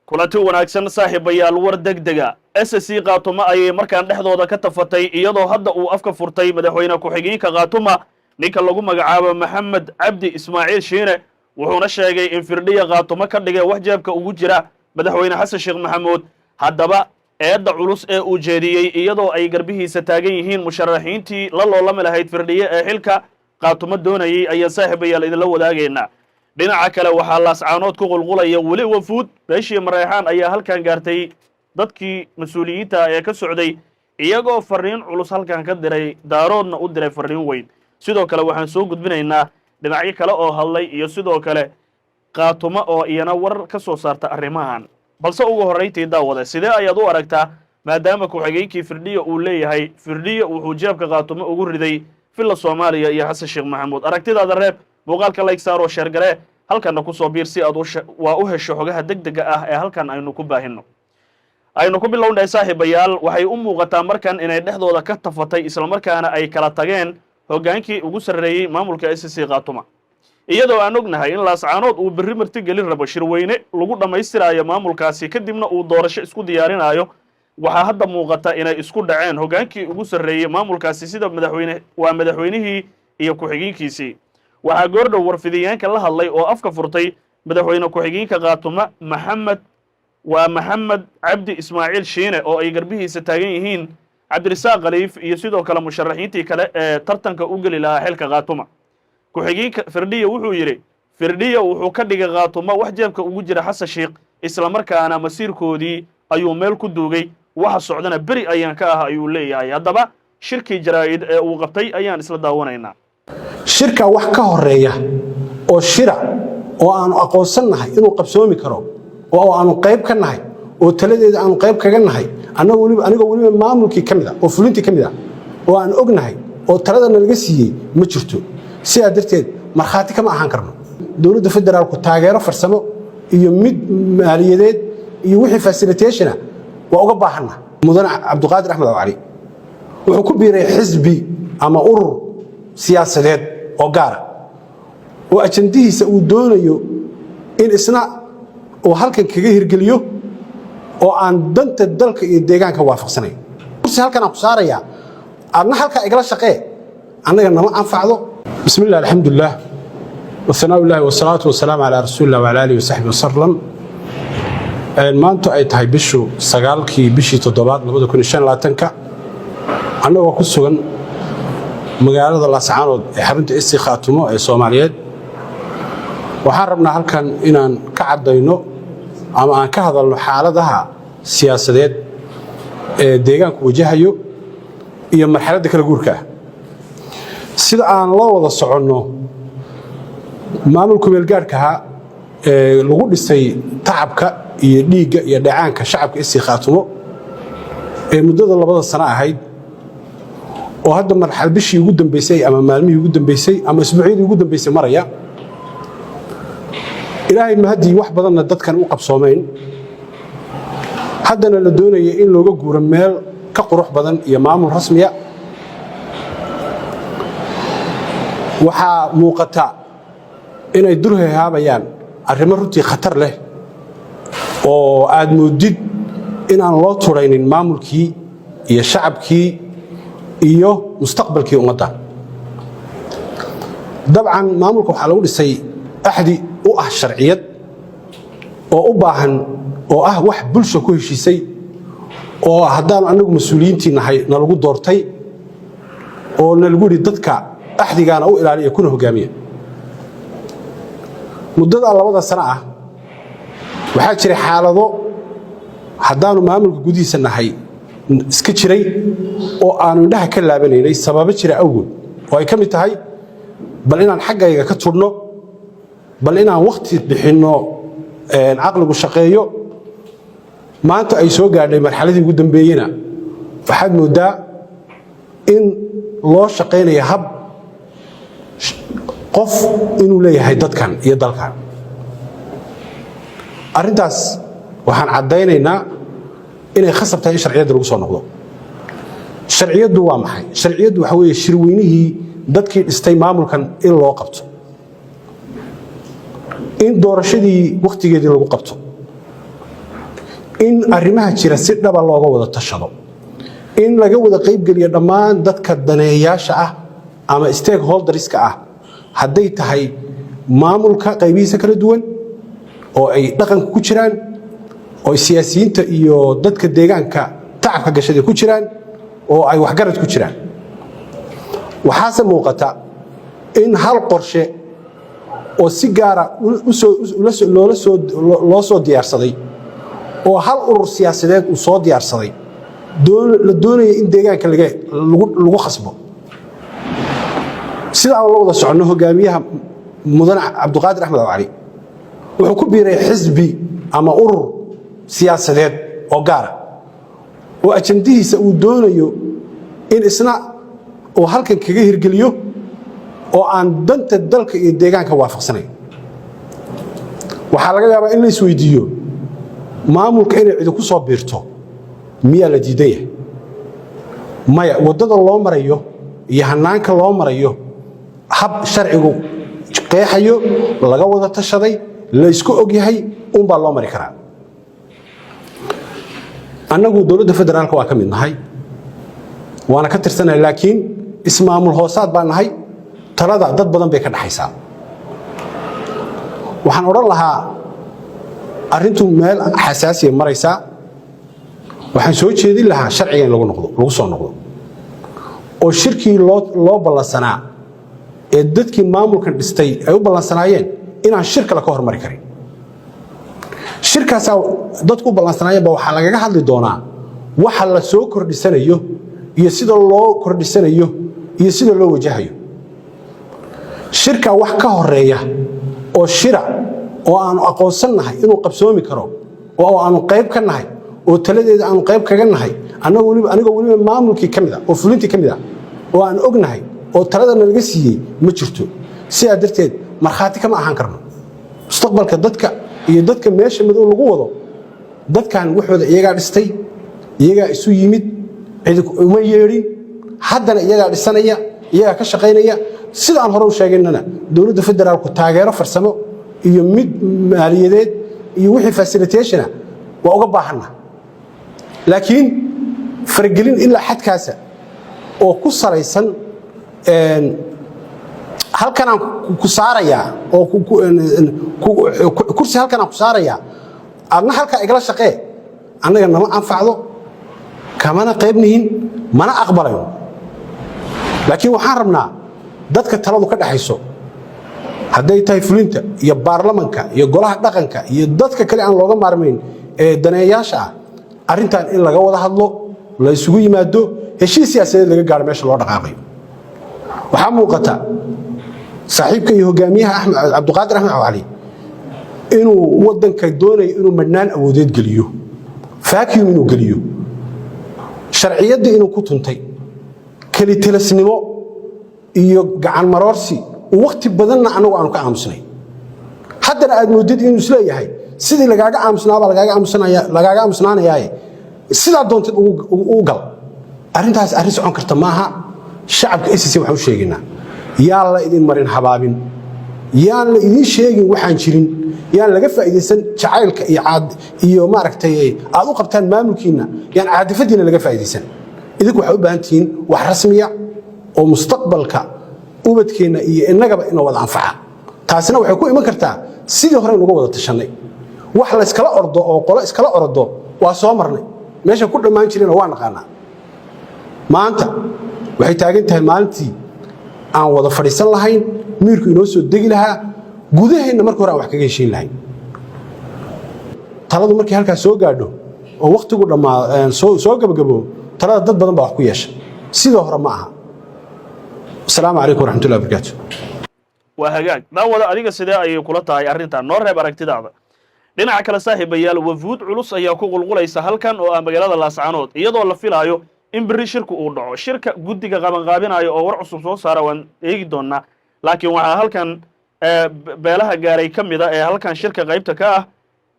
kulanti wanaagsan saaxiibayaal war degdega SSC Qaatuma ayay markaan dhexdooda ka tafatay iyadoo hadda uu afka furtay madaxweyne ku-xigeenka Qaatuma ninka lagu magacaabo Maxamed Cabdi Ismaaciil Shiine wuxuuna sheegay in firdhiya Qaatuma ka dhigay wax jeebka ugu jira madaxweyne Xasan Sheekh Maxamuud haddaba eedda culus ee uu jeediyey iyadoo ay garbihiisa taagan yihiin musharaxiintii la loolama lahayd firdhiye ee xilka Qaatuma doonayay ayaa saaxiibayaal idinla wadaagayna dhinaca kale waxaa laascaanood ku qulqulaya weli wafuud beeshii mareexaan ayaa halkan gaartay dadkii mas'uuliyiinta ee ka socday iyagoo fariin culus halkan ka diray daaroodna u diray fariin weyn sidoo kale waxaan soo gudbinaynaa dhinacyo kale oo hadlay iyo sidoo kale Qaatuma oo iyana war ka soo saarta arrimahan balse ugu horeyntii daawada sidee ayaad u aragtaa maadaama ku-xigeenkii firdhiye uu leeyahay firdhiye wuxuu jeebka Qaatuma ugu riday filla Soomaaliya iyo Xasan Sheekh Maxamuud aragtidaada reeb muuqaalka like saaro share gare halkan ku soo biir si aad u hesho xogaha degdega ah ee halkan aynu ku baahino aynu ku bilownahay saaxiibayaal waxay u muuqataa markan inay dhexdooda ka tafatay isla markaana ay kala tageen hogaankii ugu sareeyay maamulka SSC Qaatuma iyadoo aan ognahay in laascaanood uu berri marti gelin rabo shirweyne lagu dhamaystirayo maamulkaasi kadibna uu doorasho isku diyaarinayo waxaa hadda muuqata inay isku dhaceen hogaankii ugu sareeyay maamulkaasi sida madaxweynihii iyo ku-xigeenkiisii waxaa goordhow warfidiyaanka la hadlay oo afka furtay madaxweyne ku-xigeenka Qaatuma Maxamed Cabdi Ismaaciil Shiine oo ay garbihiisa taagan yihiin Cabdirasaaq Khaliif iyo sidoo kale musharaxiintii kale ee tartanka u gali lahaa xilka Qaatuma ku-xigeenka firdhiye wuxuu yiri firdhiye wuxuu ka dhigay Qaatuma wax jeebka ugu jira Xasan Sheekh isla markaana masiirkoodii ayuu meel ku duugay waxa socdana bari ayaan ka ah ayuu leeyahay haddaba shirkii jaraa'id ee uu qabtay ayaan isla daawanaynaa shirka wax ka horeeya oo shira oo aanu aqoonsanahay inuu qabsoomi karo oo aanu qayb ka nahay oo taladeeda aanu qayb kaga nahay aniga waliba maamulkii kamid ah oo fulintii kamid ah oo aan ognahay oo taladana laga siiyay ma jirto sidaa darteed markhaati kama ahaan karno dowladda federaalku taageero farsamo iyo mid maaliyadeed iyo wixii facilitation waa uga baahana mudane Cabdiqaadir Axmed Cali wuxuu ku biiray xisbi ama urur siyaasadeed oo gaar oo ajandihiisa uu doonayo in isna oo halkan kaga hirgeliyo oo aan danta dalka iyo deegaanka waafaqsanayn si halkan aan ku saaraya adna halka igala shaqee anaga nama anfacdo bismillaah alxamdulillaah wassalaamu ilaahi wassalaatu wassalaamu calaa rasuulillah wa alihi wa sahbihi wasallam maanta ay tahay bishii 7 2025 anagoo ku sugan magaalada laascaanood ee xarunta SSC Qaatuma ee Soomaaliyeed waxaan rabnaa halkan inaan ka cadayno ama aan ka hadalno xaaladaha siyaasadeed ee deegaanku wajahayo iyo marxaladda kala guurka sida aan la wada soconno maamulka meelgaarka ee lagu dhisay tacabka iyo dhiigga iyo dhacaanka shacabka SSC Qaatuma ee muddada 2 sano ahayd oo hadda marxal bishii ugu dambeysay ama maalmihii ugu dambeysay ama isbuucyadii ugu dambeysay maraya ilaahay mahadii wax badanna dadkan u qabsoomeen haddana la doonayay in looga guuro meel ka qurux badan iyo maamul rasmiya waxaa muuqata inay durhehaabayaan arrimo runtii khatar leh oo aad moodid inaan loo turaynin maamulkii iyo shacabkii iyo mustaqbalkii ummadda dabcan maamulka waxaa lagu dhisay axdi u ah sharciyad oo u baahan oo ah wax bulsho ku heshiisay oo haddaan anagu mas'uuliyiintii nahay nalagu doortay oo nalagu yiri dadka axdigaana u ilaaliya kuna hogaamiya muddada 2 sano ah waxaa jiray xaalado haddaanu maamulka gudihiisa nahay iska jiray oo aanu indhaha ka laabanaynay sababo jira awgood oo ay kamid tahay bal inaan xaggayga ka turno bal inaan waqti bixino aqligu shaqeeyo maanta ay soo gaadhay marxaladii ugu dambeeyayna waxaad moodaa in loo shaqeynayo hab qof inuu leeyahay dadkan iyo dalkan arrintaas waxaan cadaynaynaa inay khasab tahay in sharciyada lagu soo noqdo sharciyadu waa maxay sharciyadu waxa weeye shirweynihii dadkii dhistay maamulkan in loo qabto in doorashadii waqtigeedii lagu qabto in arrimaha jira si dhaba looga wada tashado in laga wada qayb geliyo dhammaan dadka daneeyaasha ah ama stakeholderska ah hadday tahay maamulka qaybihiisa kala duwan oo ay dhaqanka ku jiraan oo siyaasiyiinta iyo dadka deegaanka tacabka gashada ku jiraan oo ay waxgarad ku jiraan waxaase muuqata in hal qorshe oo si gaara loo soo diyaarsaday oo hal urur siyaasadeed uu soo diyaarsaday la doonaya in deegaanka lagu khasbo sida aan la wada socono hogaamiyaha mudane cabdiqaadir axmed cali wuxuu ku biiray xisbi ama urur siyaasadeed oo gaara oo ajandihiisa uu doonayo in isna uu halkan kaga hirgeliyo oo aan danta dalka iyo deegaanka waafaqsanayn waxaa laga yaabaa in la isweydiiyo maamulka inay cidi ku soo biirto miyaa la diidan yahay maya waddada loo marayo iyo hanaanka loo marayo hab sharcigu qeexayo laga wada tashaday la isku og yahay unbaa loo mari karaa annagu dowladda federaalka waa ka mid nahay waana ka tirsanahay laakiin ismaamul hoosaad baa nahay talada dad badan bay ka dhaxaysaa waxaan odhan lahaa arrintu meel xasaasiya maraysaa waxaan soo jeedin lahaa sharciga in lagu soo noqdo oo shirkii loo ballansanaa ee dadkii maamulkan dhistay ay u ballansanaayeen inaan shir kale ka hormari karin shirkaasaa dadku u ballansanaayeenba waxaa lagaga hadli doonaa waxa la soo kordhisanayo iyo sida loo kordhisanayo iyo sida loo wajahayo shirka wax ka horeeya oo shira oo aanu aqoonsannahay inuu qabsoomi karo oo aanu qayb ka nahay oo taladeeda aanu qayb kaga nahay anigoo weliba maamulkii ka mid ah oo fulintii ka mid ah oo aan ognahay oo taladana laga siiyey ma jirto sidaa darteed markhaati kama ahaan karno mustaqbalka dadka iyo dadka meesha madow lagu wado dadkan waxooda iyagaa dhistay iyagaa isu yimid cidi uma yeedhin haddana iyagaa dhisanaya iyagaa ka shaqaynaya sida aan hore u sheegaynana dowladda federaalku taageero farsamo iyo mid maaliyadeed iyo wixii facilitationa waa uga baahanna laakiin faragelin ilaa xadkaasa oo ku salaysan halkanaan ku saarayaa oo kursi halkanaan ku saarayaa adna halkaa igala shaqee annaga nama anfacdo kamana qayb nihin mana aqbalayo laakiin waxaan rabnaa dadka taladu ka dhaxayso hadday tahay fulinta iyo baarlamanka iyo golaha dhaqanka iyo dadka kale aan looga maarmayn ee daneeyaasha ah arrintan in laga wada hadlo la isugu yimaado heshiis siyaasadeed laga gaaro meesha loo dhaqaaqayo waxaa muuqata saaxiibka iyo hogaamiyaha cabdiqaadir axmed cali inuu waddanka doonayo inuu madhnaan awoodeed geliyo vacuum inuu geliyo sharciyadda inuu ku tuntay kelitelasnimo iyo gacan maroorsi waqti badanna anagu aanu ka aamusnay haddana aad moodid inuu isleeyahay sidii lagaaga aamusnaaba lagaaga aamusnaanayaaye sidaa doontid ugu gal arrintaas arrin socon karta maaha shacabka SSC waxaan u sheegaynaa yaan la idin marin habaabin yaan la idin sheegin waxaan jirin yaan laga faa'iideysan jacaylka iyo maaragtay aad u qabtaan maamulkiina yaan caadifadiina laga faa'iideysan idinku waxay u baahan tihiin wax rasmiya oo mustaqbalka ubadkeena iyo innagaba ina wada anfaca taasina waxay ku iman kartaa sidii hore uga wada tashanay wax la iskala ordo oo qolo iskala ordo waa soo marnay meesha ku dhamaan jireen waa naqaanaa maanta waxay taagan tahay maalintii aan wada fadhiisan lahayn miirku inoo soo degi lahaa gudaheenna marka hore aan wax kaga heshiin lahayn taladu markii halkaas soo gaadho oo waqtigu dhammaa soo gabagabo talada dad badan baa wax ku yeesha sidoo hore ma aha السلام عليكم ورحمة الله وبركاته. وهجاج ما ولا أريج السداء يقولتها هي أرنتها نور بركت دعوة. لنا عكلا صاحب بيال وفود علوس يكون الغلا يسهل كان أو مجال الله سعنود يضع الله في العيو إن بري شركة أوضع شركة جدك غابين عيو أو ورع صوص صار وان يجدونا لكن وهل كان بلها جاري كم إذا هل كان شركة غيبتك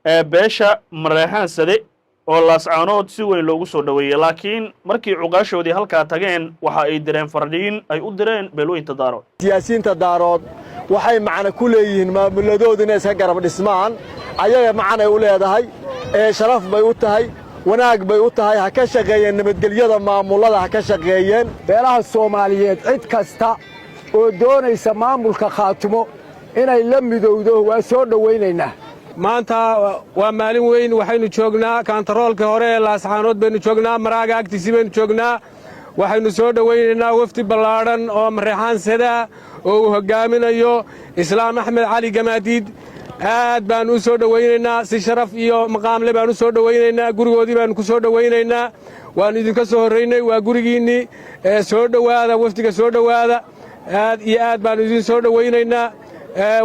باشا مريحان صدق oo laascaanood si weyn loogu soo dhaweeyay laakiin markii cuqaashoodii halka tageen waxa ay direen fardhiin ay u direen beelooyinka daarood siyaasiyiinta daarood waxay macna ku leeyihiin maamuladoodina iska garab dhismaan ayaga macna u leedahay sharaf bay u tahay wanaag bay u tahay ha ka shaqeeyeen nabadgelyada maamulada ha ka shaqeeyeen beelaha Soomaaliyeed cid kasta oo doonaysa maamulka Khaatumo inay la midowdo waa soo dhaweynaynaa maanta waa maalin weyn waxaynu joognaa kantaroolka hore ee Laascaanood baynu joognaa Maraaga agtiisa baynu joognaa waxaynu soo dhaweynaynaa wafdi ballaaran oo Mareexaan Sada oo uu hogaaminayo Islaam Axmed Cali Gamaadiid aad baan u soo dhaweynaynaa si sharaf iyo maqaam leh baan u soo dhaweynaynaa gurigoodii baan ku soo dhaweynaynaa waan idinka soo horeynay waa gurigiinii soo dhawaada wafdiga soo dhawaada aad iyo aad baan idin soo dhaweynaynaa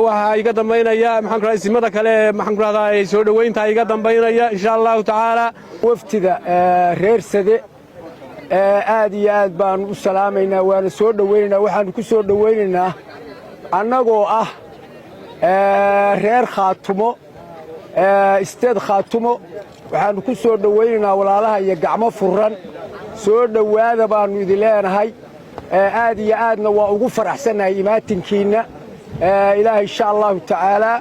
waxa iga dambeynaya maxaan ku rahay simada kale maxaan ku rahay soo dhaweynta iga dambeynaya insha Allah taala waftiga reer Sade aad iyo aad baan u salaamaynaa waana soo dhaweynaynaa waxaan ku soo dhaweynaynaa annagoo ah reer Khaatumo isteed Khaatumo waxaan ku soo dhaweynaynaa walaalaha iyo gacmo furan soo dhawaada baan idin leenahay aad iyo aadna waa ugu faraxsanahay imaatinkiina ilaahay insha Allah taala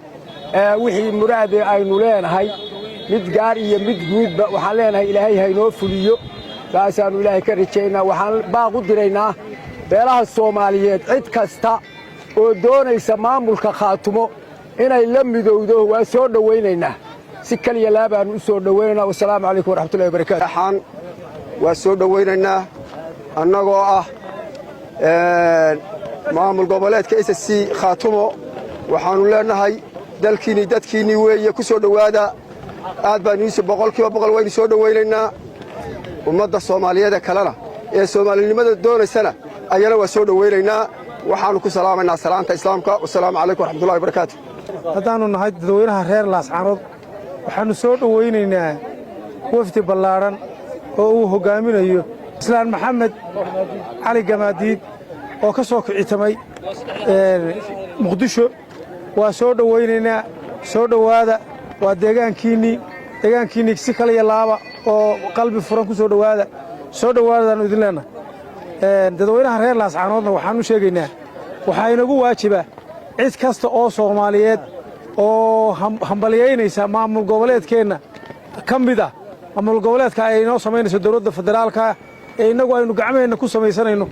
wixii muraad aynu leenahay mid gaar iyo mid guudba waxaan leenahay ilaahay ha inoo fuliyo baasaanu ilaahay ka rajaynaa waxaan baaq u diraynaa beelaha Soomaaliyeed cid kasta oo doonaysa maamulka Khaatumo inay la midowdo waa soo dhaweynaynaa si kaliya laabaan u soo dhaweynaynaa wassalaamu calaykum waraxmatullaahi wabarakaatuh waxaan waa soo dhaweynaynaa annagoo ah maamul goboleedka SSC Khaatumo waxaanu leenahay dalkiini dadkiini weeye ku soo dhawaada aad baan isu boqolkiiba boqol waynu soo dhaweynaynaa ummadda Soomaaliyeed kalena ee Soomaalinimada doonaysana ayana waa soo dhaweynaynaa waxaanu ku salaamaynaa salaanta islaamka wassalaamu calaykum waraxmatullaahi wabarakaatuh haddaanu nahay dadweynaha reer Laascaanood waxaanu soo dhaweynaynaa wafdi ballaaran oo uu hogaaminayo Islaam Maxamed Cali Gamaadiid oo ka soo kicitamay Muqdisho waa soo dhaweynaynaa soo dhawaada waa deegaankiinii si kale iyo laaba oo qalbi furan ku soo dhawaadaan idin leenahay dadweynaha reer Laascaanoodna waxaan u sheegaynaa waxaa inagu waajiba cid kasta oo Soomaaliyeed oo hambaliyeynaysa maamul goboleedkeenna ka mid ah maamul goboleedka ay inoo samaynayso dowladda federaalka ee inagu aynu gacmaheenna ku samaysanayno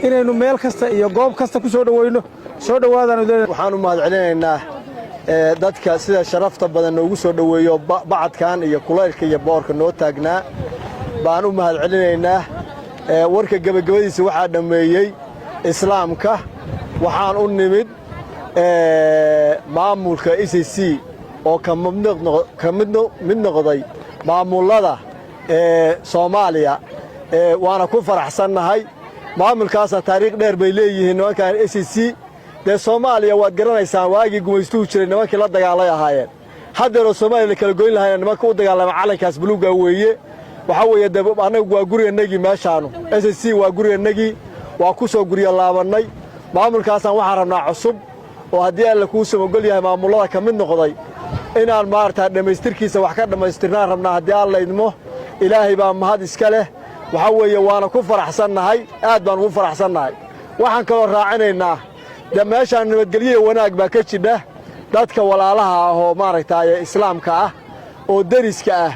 inaynu meel kasta iyo goob kasta ku soo dhaweyno soo dhawaadaan waxaan u mahadcelinaynaa dadka sida sharafta badan noogu soo dhaweeyo bacadkan iyo kulaylka iyo boorka noo taagnaa baan u mahadcelinaynaa warka gabagabadiisa waxaa dhammeeyey islaamka waxaan u nimid maamulka SSC oo ka mid noqday maamulada Soomaaliya waana ku faraxsannahay maamulkaasna taariikh dheer bay leeyihiin nimankan SSC dee Soomaaliya waad garanaysaan waagii gumaystuhu jiray nimankii la dagaalay ahaayeen haddeeroo Soomaaliya la kala goyn lahaayeen nimanka u dagaalama calankaas buluuga weeye waxa weeye anagu waa gurigeennagii meeshaanu SSC waa gurigeennagii waa ku soo guryo laabannay maamulkaasaan waxaan rabnaa cusub oo haddii alla kuu samogol yahay maamulada ka mid noqday inaan maaragtaa dhammaystirkiisa wax ka dhammaystirnaan rabnaa haddii alla idmo ilaahay baa mahad iska leh waxa weeye waana ku faraxsannahay aad baan ugu faraxsannahay waxaan kaloo raacinaynaa de meeshaan nabadgelyo wanaag baa ka jidha dadka walaalaha ah oo maaragtaaye islaamka ah oo deriska ah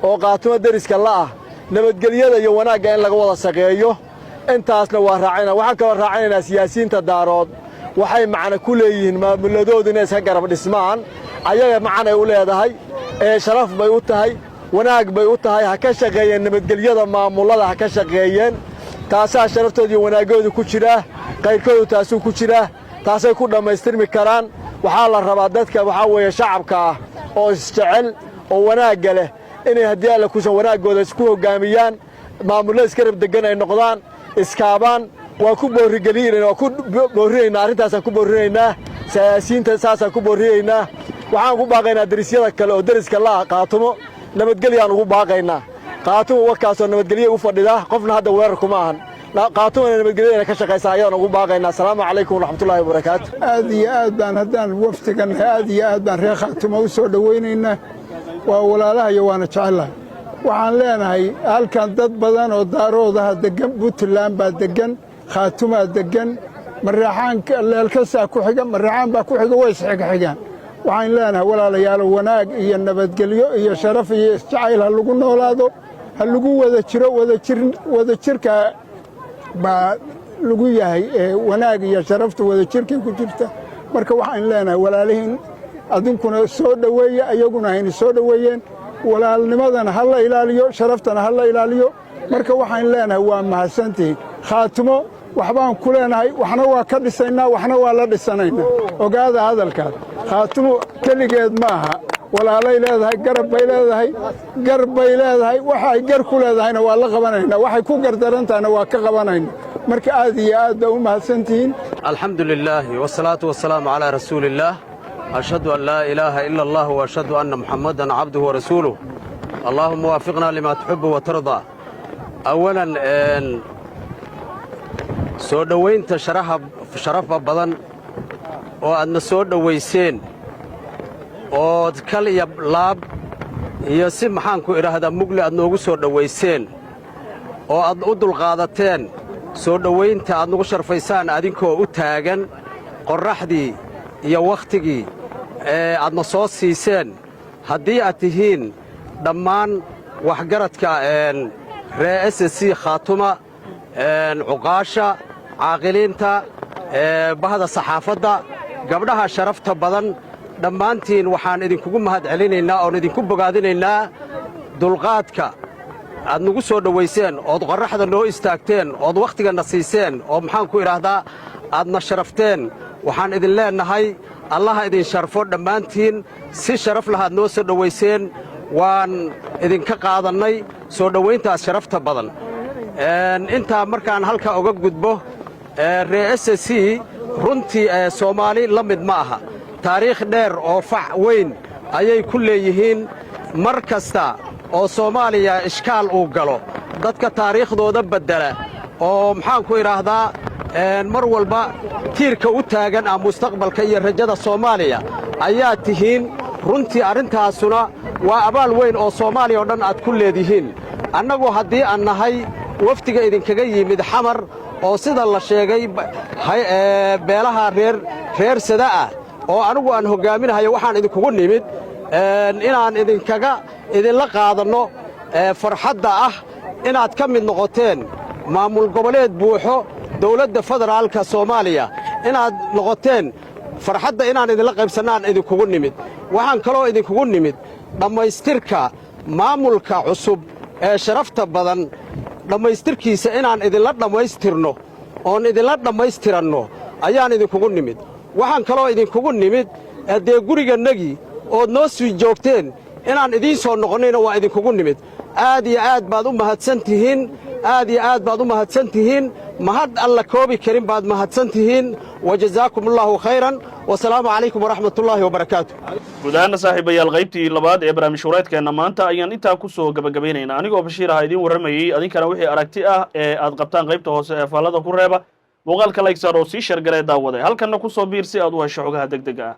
oo Khaatumo deriska la'ah nabadgelyada iyo wanaagga in laga wada shaqeeyo intaasna waa raacinaynaa waxaan kaloo raacinaynaa siyaasiyiinta daarood waxay macna ku leeyihiin maamuladoodu inay iska garab dhismaan ayaga macna ay u leedahay sharaf bay u tahay wanaag bay u tahay ha ka shaqeeyeen nabadgelyada maamulada ha ka shaqeeyeen taasaa sharaftoodii wanaagoodu ku jira qayrkoodu taasuu ku jira taasay ku dhammaystirmi karaan waxaa la rabaa dadka waxaa weeye shacabka ah oo isjecel oo wanaagga leh inay haddii alla kusan wanaaggooda isku hoggaamiyaan maamulada iska rabdegan ay noqdaan iskaabaan waa ku boorigeliinaynaa waa ku boorinaynaa arrintaasaan ku boorinaynaa siyaasiyiinta saasaan ku boorinaynaa waxaan ku baaqaynaa derisyada kale oo deriska la'ah Khaatumo nabadgelyaan ugu baaqaynaa Khaatumo warkaasoo nabadgelyo u fadhida qofna hadda weerar kuma ahan Khaatumona nabadgelyada inay ka shaqaysaa ayaan ugu baaqaynaa asalaamu calaykum waraxmatullaahi wabarakaatu aad iyo aad baan haddaan waftigan aad iyo aad baan reer Khaatumo u soo dhaweynaynaa waa walaalaha iyo waana jecelahay waxaan leenahay halkan dad badan oo daaroodaha degan Puntland baa degan Khaatumaa degan Mareexaan leelkasaa ku xiga Mareexaan baa ku xiga way isxigaan waxaan leenahay walaalayaal wanaag iyo nabadgelyo iyo sharaf iyo isjacayl ha lagu noolaado ha lagu wada jiro wada jirka baa lagu yahay wanaag iyo sharafta wada jirka ku jirta marka waxaan leenahay walaalihiin adinkuna soo dhaweeya ayaguna hayna soo dhaweeyeen walaalnimadana ha la ilaaliyo sharaftana ha la ilaaliyo marka waxaan leenahay waa mahadsantihiin khaatimo waxbaan ku leenahay waxna waa ka dhisaynaa waxna waa la dhisanaynaa ogaada hadalkaas khaatimo keligeed maaha walaalay leedahay garab bay leedahay waxay gar ku leedahayna waa la qabanaynaa waxay ku gardarantahayna waa ka qabanaynaa marka aad iyo aad baa u mahadsantihiin alxamdulilah wasalaatu wasalaamu calaa rasuulillaah ashhadu an laa ilaaha ila allah waashhadu anna muxammadan cabduhu warasuuluh allaahuma waafiqnaa limaa tuxibu watardaa awalan soo dhowaynta sharafa badan oo aadna soo dhowayseen ood kal iyo laab iyo si maxaanku idhaahdaa mugli aad noogu soo dhowayseen oo aad u dulqaadateen soo dhowaynta aad nagu sharfaysaan adinkoo u taagan qorraxdii iyo wakhtigii aadna soo siiseen haddii aad tihiin dhammaan waxgaradka ree SSC khaatuma cuqaasha caaqiliinta bahda saxaafadda gabdhaha sharafta badan dhammaantiin waxaan idinkugu mahad celinaynaa oon idinku bogaadinaynaa dulqaadka aad nagu soo dhowayseen ood qorraxda noo istaagteen ood wakhtiganna siiseen oo maxaanku idhaahdaa aadna sharafteen waxaan idin leennahay allaha idin sharfo dhammaantiin si sharaf lahaad noo soo dhowayseen waan idinka qaadannay soo dhowayntaas sharafta badan intaa markaan halkaa uga gudbo ree SSC runtii soomaali la mid ma aha taariikh dheer oo fac weyn ayay ku leeyihiin mar kasta oo soomaaliya ishkaal uu galo dadka taariikhdooda beddela oo maxaanku idhaahdaa mar walba tiirka u taagan ah mustaqbalka iyo rajada soomaaliya ayaa tihiin runtii arrintaasuna waa abaal weyn oo soomaaliya oo dhan aad ku leedihiin annagu haddii aan nahay wafdiga idinkaga yimid xamar oo sida la sheegay beelaha reer sada ah oo anigu aan hoggaaminahayo waxaan idinkugu nimid inaan idinla qaadanno farxadda ah inaad ka mid noqoteen maamul goboleed buuxo dawladda federaalka soomaaliya inaad noqoteen farxadda inaan idinla qaybsannaan idinkugu nimid waxaan kaloo idinkugu nimid dhammaystirka maamulka cusub ee sharafta badan dhammaystirkiisa inaan idinla dhammaystirno oon idinla dhammaystiranno ayaan idinkugu nimid waxaan kaloo idinkugu nimid dee gurigannagii ood noo sii joogteen inaan idiin soo noqonnayna waa idinkugu nimid aad iyo aad baad u mahadsan tihiin aad iyo aad baad u mahadsan tihiin mahad alla koobi karin baad mahadsan tihiin wajazaakum allaahu khayran wasalaamu calaykum waraxmatullaahi wabarakaatu guud ahaana saaxiibayaal qaybtii labaad ee barnaamij wareedkeenna maanta ayaan intaa ku soo gabagabaynaynaa anigoo bashiir aha idiin warramayey adinkana wixii aragti ah ee aad qabtaan qaybta hoose ee faallada ku reeba muuqaalka laygsaar oo sii shargalee daawaday halkanna ku soo biir si aad u hesho xogaha degdega ah